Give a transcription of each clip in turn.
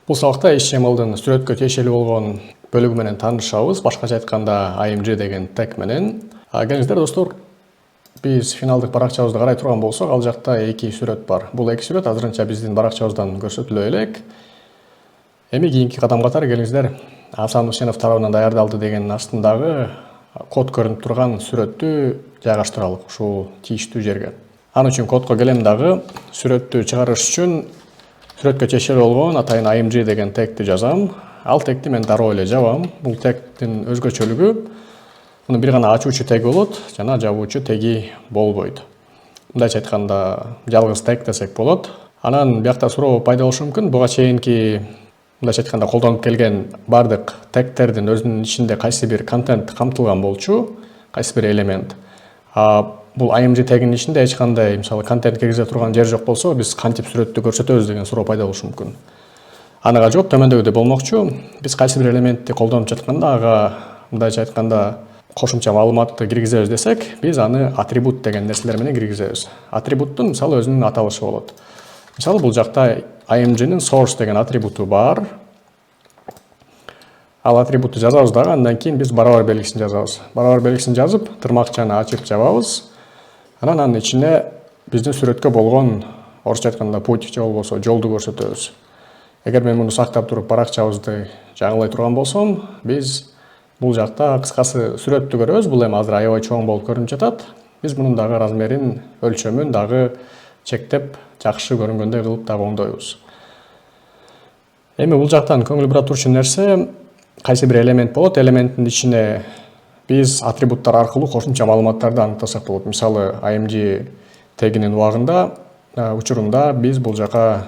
Бул сабакта HTML-дын сүрөткө тиешелүү болгон бөлүгү менен таанышабыз. Башкача айтканда img деген тег менен. Келиңиздер достор, биз финалдык баракчабызды карай турган болсок, ал жакта эки сүрөт бар. Бул эки сүрөт азырынча биздин баракчабыздан көрсөтүлө элек. Эми кийинки кадам катары келиңиздер, Асан Усенов тарабынан даярдалды деген астындагы код көрүнүп турган сүрөттү жайгаштыралык ушул тийиштүү жерге. Ал үчүн кодко келем дагы сүрөттү чыгарыш үчүн сүрөткө тиешелүү болгон атайын img деген тегти жазам. Ал тегти мен дароо эле жабам. Бул тегтин өзгөчөлүгү мунун бир гана ачуучу теги болот, жана жабуучу теги болбойт. Мындайча айтканда жалгыз тег десек болот. Анан биякта суроо пайда болушу мүмкүн. Буга чейинки мындайча айтканда колдонуп келген бардык тегтердин өзүнүн ичинде кайсы бир контент камтылган болчу, кайсы бир элемент. Бул img тегинин ичинде эч кандай мисалы контент киргизе турган жер жок болсо, биз кантип сүрөттү көрсөтөбүз деген суроо пайда болушу мүмкүн. Анага жооп төмөндөгүдөй болмокчу. Биз кайсы бир элементти колдонуп жатканда, ага мындайча айтканда кошумча маалыматты киргизебиз десек, биз аны атрибут деген нерселер менен киргизебиз. Атрибуттун мисалы өзүнүн аталышы болот. Мисалы бул жакта img'нин source деген атрибуту бар. Ал атрибутты жазабыз дагы, андан кийин биз барабар белгисин жазабыз. Барабар белгисин жазып, тырмакчаны ачып жабабыз. Анан анын ичине биздин сүрөткө болгон, орусча айтканда путь же болбосо жолду көрсөтөбүз. Эгер мен муну сактап туруп баракчабызды жаңылай турган болсом, биз бул жакта кыскасы сүрөттү көрөбүз. Бул эми азыр аябай чоң болуп көрүнүп жатат. Биз мунун дагы размерин, өлчөмүн дагы чектеп, жакшы көрүнгөндөй кылып дагы оңдойбуз. Эми бул жактан көңүл бура турчу нерсе, кайсы бир элемент болот. Элементтин ичине биз атрибуттар аркылуу кошумча маалыматтарды аныктасак болот. Мисалы img тегинин убагында, учурунда биз бул жака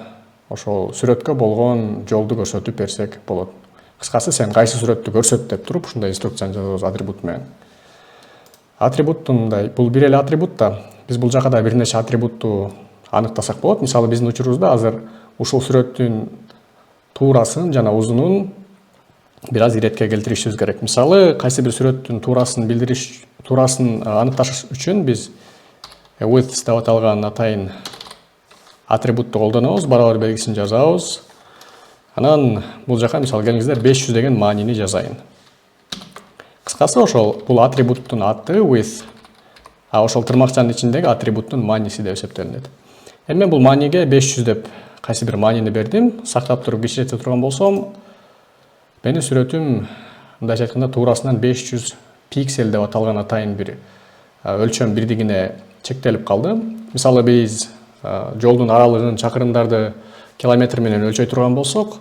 ошол сүрөткө болгон жолду көрсөтүп берсек болот. Кыскасы, сен кайсы сүрөттү көрсөт деп туруп, ушундай инструкцияны жазабыз атрибут менен. Атрибуттун бул бир эле атрибут да. Биз бул жака да бир нече атрибутту аныктасак болот. Мисалы биздин учурубузда азыр ушул сүрөттүн туурасын жана узунун бир аз иретке келтиришибиз керек. Мисалы, кайсы бир сүрөттүн туурасын аныкташ үчүн биз width деп аталган атайын атрибутту колдонобуз, барабар белгисин жазабыз. Анан бул жака мисалы келиңиздер 500 деген маанини жазайын. Кыскасы ошол бул атрибуттун аты width, ошол тырмакчанын ичиндеги атрибуттун мааниси деп эсептелинет. Эми мен бул мааниге 500 деп кайсы бир маанини бердим. Сактап туруп кичирете турган болсом, менин сүрөтүм мындайча айтканда туурасынан 500 пиксель деп аталган атайын бир өлчөм бирдигине чектелип калды. Мисалы биз жолдун аралыгын, чакырымдарды километр менен өлчөй турган болсок,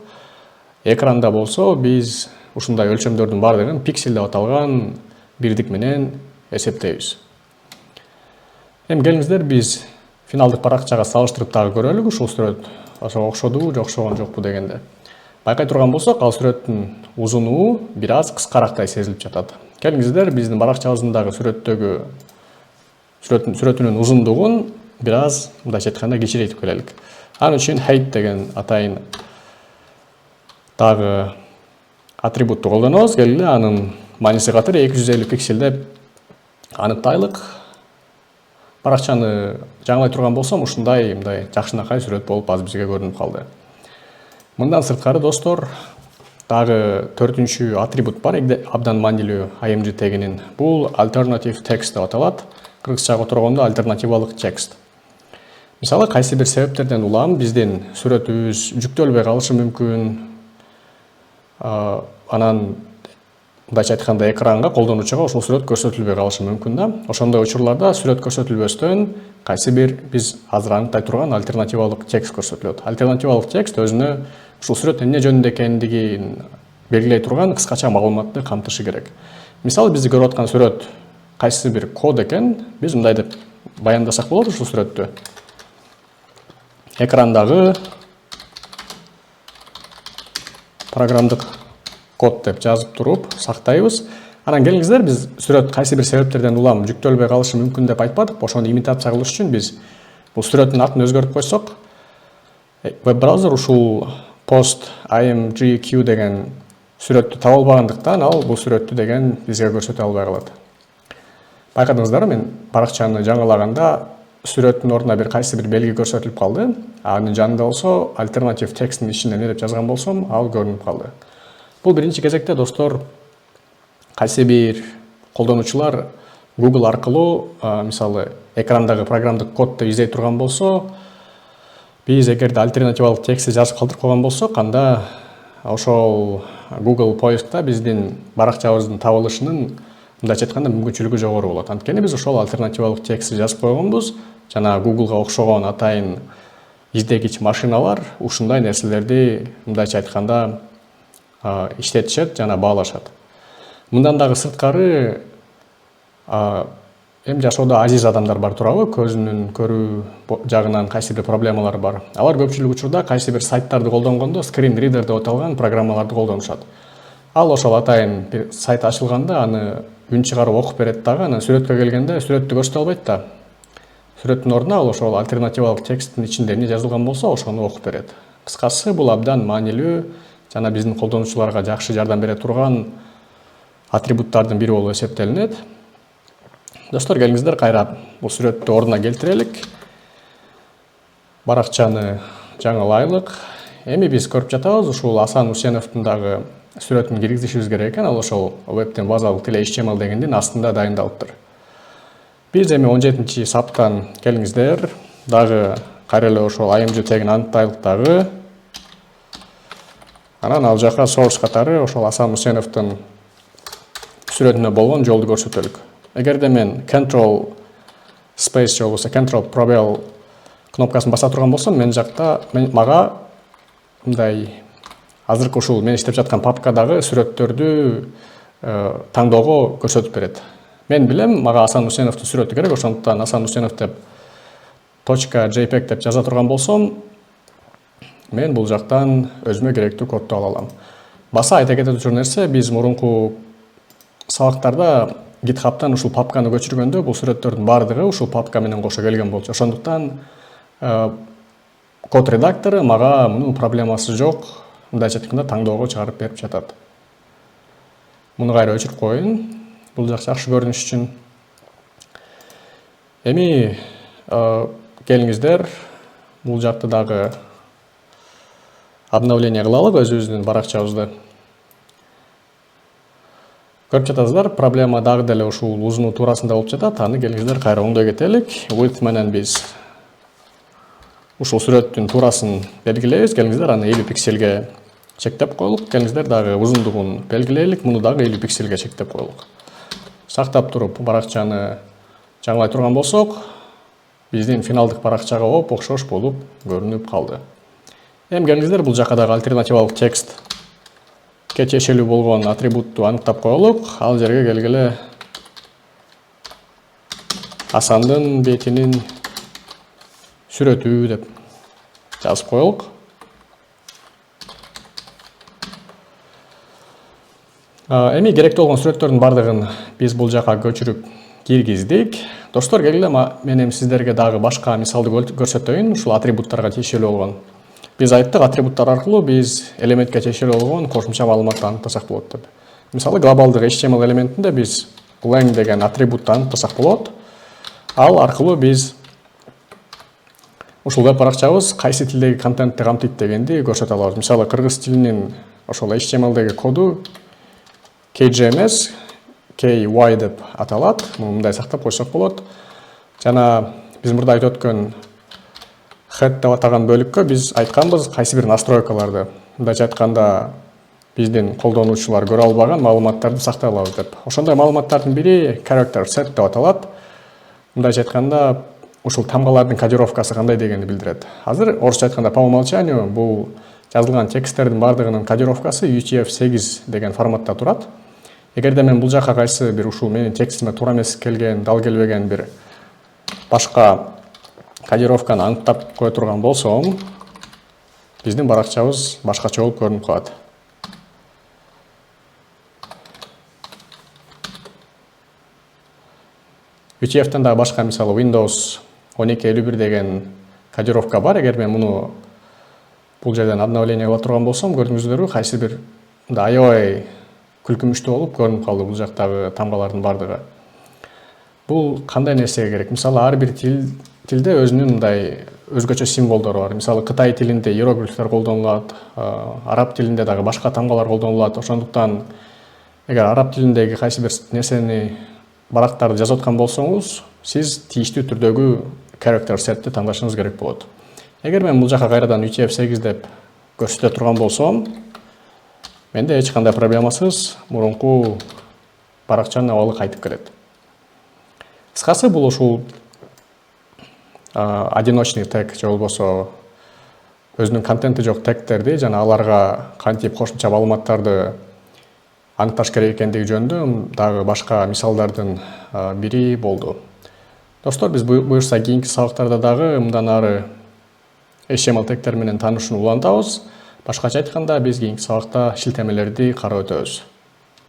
экранда болсо биз ушундай өлчөмдөрдүн бардыгын пиксель деп аталган бирдик менен эсептейбиз. Эми келиңиздер биз финалдык баракчага салыштырып дагы көрөлүк, ушул сүрөт ошого окшодубу же окшогон жокпу дегенде. Байкай турган болсок, ал сүрөттүн узунугу бир аз кыскарактай сезилип жатат. Келиңиздер биздин баракчабыздын дагы сүрөтүнүн узундугун бир аз мындайча айтканда кичирейтип келелик. Анын үчүн height деген атайын дагы атрибутту колдонобуз. Келгиле анын мааниси катары 250 пиксель деп аныктайлык. Баракчаны жаңылай турган болсом, ушундай мындай жакшынакай сүрөт болуп аз бизге көрүнүп калды. Мындан сырткары достор, дагы 4-чү атрибут бар, абдан маанилүү img тегинин. Бул alternative text деп аталат. Кыргызчага которгондо альтернативалык текст. Мисалы, кайсы бир себептерден улам биздин сүрөтүбүз жүктөлбөй калышы мүмкүн. Анан мындайча айтканда экранга колдонуучуга ошол сүрөт көрсөтүлбөй калышы мүмкүн да. Ошондой учурларда сүрөт көрсөтүлбөстөн кайсы бир биз азыр аныктай турган альтернативалык текст көрсөтүлөт. Альтернативалык текст өзүнө ушул сүрөт эмне жөнүндө экендигин белгилей турган кыскача маалыматты камтышы керек. Мисалы, бизди көрүп аткан сүрөт кайсы бир код экен, биз мындай деп баяндасак болот ушул сүрөттү. Экрандагы программдык код деп жазып туруп сактайбыз. Анан келиңиздер, биз сүрөт кайсы бир себептерден улам жүктөлбөй калышы мүмкүн деп айтпадык. Ошону имитация кылыш үчүн биз бул сүрөттүн атын өзгөртүп койсок, веб-браузер ушул post imgq деген сүрөттү таба албагандыктан ал бул сүрөттү деген бизге көрсөтө албай калат. Байкадыңыздар, мен баракчаны жаңылаганда сүрөттүн ордуна бир кайсы бир белги көрсөтүлүп калды. Анын жанында болсо альтернатив тексттин ичинде эмне деп жазган болсом, ал көрүнүп калды. Бул биринчи кезекте достор, кайсы бир колдонуучулар Google аркылуу мисалы экрандагы программдык кодду издей турган болсо, биз эгерде альтернативалык текстти жазып калтырып койгон болсок, анда ошол Google поискта биздин баракчабыздын табылышынын мындайча айтканда мүмкүнчүлүгү жогору болот. Анткени биз ошол альтернативалык текстти жазып койгонбуз. Жана Google'га окшогон атайын издегич машиналар ушундай нерселерди мындайча айтканда иштетишет жана баалашат. Мындан дагы сырткары эми жашоодо азиз адамдар бар туурабы, көзүнүн көрүү жагынан кайсы бир проблемалар бар. Алар көпчүлүк учурда кайсы бир сайттарды колдонгондо screen reader деп аталган программаларды колдонушат. Ал ошол атайын бир сайт ачылганда аны үн чыгарып окуп берет дагы, анан сүрөткө келгенде сүрөттү көрсөтө албайт да. Сүрөттүн ордуна ал ошол альтернативалык тексттин ичинде эмне жазылган болсо, ошону окуп берет. Кыскасы, бул абдан маанилүү жана биздин колдонуучуларга жакшы жардам бере турган атрибуттардын бири болуп эсептелинет. Достор, келиңиздер кайра бул сүрөттү ордуна келтирелик. Баракчаны жаңылайлык. Эми биз көрүп жатабыз, ушул Асан Усеновдун дагы сүрөтүн киргизишибиз керек экен. Ал ошол вебтин базалык тил HTML дегендин астында дайындалыптыр. Биз эми 17 саптан келиңиздер, дагы кайра эле ошол IMG тегин аныктайлык дагы. Анан ал жака source катары ошол Асан Усеновдун сүрөтүнө болгон жолду көрсөтөлүк. Эгерде мен Ctrl Space же болбосо Ctrl Pробел кнопкасын баса турган болсом, мен жакта мага мындай азыркы ушул мен иштеп жаткан папкадагы сүрөттөрдү таңдоого көрсөтүп берет. Мен билем, мага Асан Усеновдун сүрөтү керек, ошондуктан Асан Усенов деп .jpeg деп жаза турган болсом, мен бул жактан өзүмө керектүү кодду ала алам. Баса айта кетет нерсе, биз мурунку сабактарда GitHub'тан ушул папканы көчүргөндө бул сүрөттөрдүн баардыгы ушул папка менен кошо келген болчу. Ошондуктан код редактору мага мунун проблемасы жок, мындайча айтканда таңдоого чыгарып берип жатат. Муну кайра өчүрүп коеюн. Бул жак жакшы көрүнүш үчүн. Эми келиңиздер, бул жакты дагы обновление кылалык өзүбүздүн баракчабызды. Көрүп жатасыздар, проблема дагы деле ушул узуну туурасында болуп жатат. Аны келиңиздер кайра оңдой кетелик. Width менен биз ушул сүрөттүн туурасын белгилейбиз. Келиңиздер аны 50 пикселге чектеп коелук. Келиңиздер дагы узундугун белгилейлик. Муну дагы 50 пикселге чектеп коелук. Сактап туруп баракчаны жаңылай турган болсок, биздин финалдык баракчага окшош болуп көрүнүп калды. Эми келиңиздер бул жака дагы альтернативалык текст чечелүү болгон атрибутту аныктап коелук. Ал жерге келгеле Асандын бетинин сүрөтү деп жазып коелук. Эми керектүү болгон сүрөттөрдүн бардыгын биз бул жака көчүрүп киргиздик. Достор, келгиле мен эми сиздерге дагы башка мисалды көрсөтөйүн, ушул атрибуттарга тиешелүү болгон. Биз айттык, атрибуттар аркылуу биз элементке тиешелүү болгон кошумча маалыматты аныктасак болот деп. Мисалы, глобалдык HTML элементинде биз lang деген атрибутту аныктасак болот. Ал аркылуу биз ушул веб баракчабыз кайсы тилдеги контентти камтыйт дегенди көрсөтө алабыз. Мисалы, кыргыз тилинин ошол HTMLдеги коду KJ эмес, KY деп аталат. Мындай сактап койсок болот. Жана биз мурда айтып өткөн head деп атаган бөлүккө биз айтканбыз кайсы бир настройкаларды, мындайча айтканда биздин колдонуучулар көрө албаган маалыматтарды сактай алабыз деп. Ошондой маалыматтардын бири character set деп аталат. Мындайча айтканда ушул тамгалардын кодировкасы кандай дегенди билдирет. Азыр орусча айтканда по умолчанию бул жазылган тексттердин бардыгынын кодировкасы UTF-8 деген форматта турат. Эгерде мен бул жака кайсы бир ушул менин текстиме туура эмес келген, дал келбеген бир башка кодировканы аныктап кое турган болсом, биздин баракчабыз башкача болуп көрүнүп калат. UTF-тен дагы башка, мисалы Windows 12.51 деген кодировка бар. Эгер мен муну бул жерден обновление кыла турган болсом, көрдүңүздөрбү, кайсы бир аябай күлкүмүштүү болуп көрүнүп калды бул жактагы тамгалардын бардыгы. Бул кандай нерсеге керек? Мисалы, ар бир тилде өзүнүн мындай өзгөчө символдору бар. Мисалы Кытай тилинде иероглифтер колдонулат, араб тилинде дагы башка тамгалар колдонулат. Ошондуктан эгер араб тилиндеги кайсы бир нерсени барактарды жазып аткан болсоңуз, сиз тийиштүү түрдөгү character setти тандашыңыз керек болот. Эгер мен бул жака кайрадан UTF-8 деп көрсөтө турган болсом, менде эч кандай проблемасыз мурунку баракчанын абалы кайтып келет. Кыскасы бул ушул одиночный тег же болбосо өзүнүн контенти жок тегтерди жана аларга кантип кошумча маалыматтарды аныкташ керек экендиги жөнүндө дагы башка мисалдардын бири болду. Достор, биз буюрса кийинки сабактарда дагы мындан ары HTML тегтер менен таанышууну улантабыз. Башкача айтканда, биз кийинки сабакта шилтемелерди карап өтөбүз.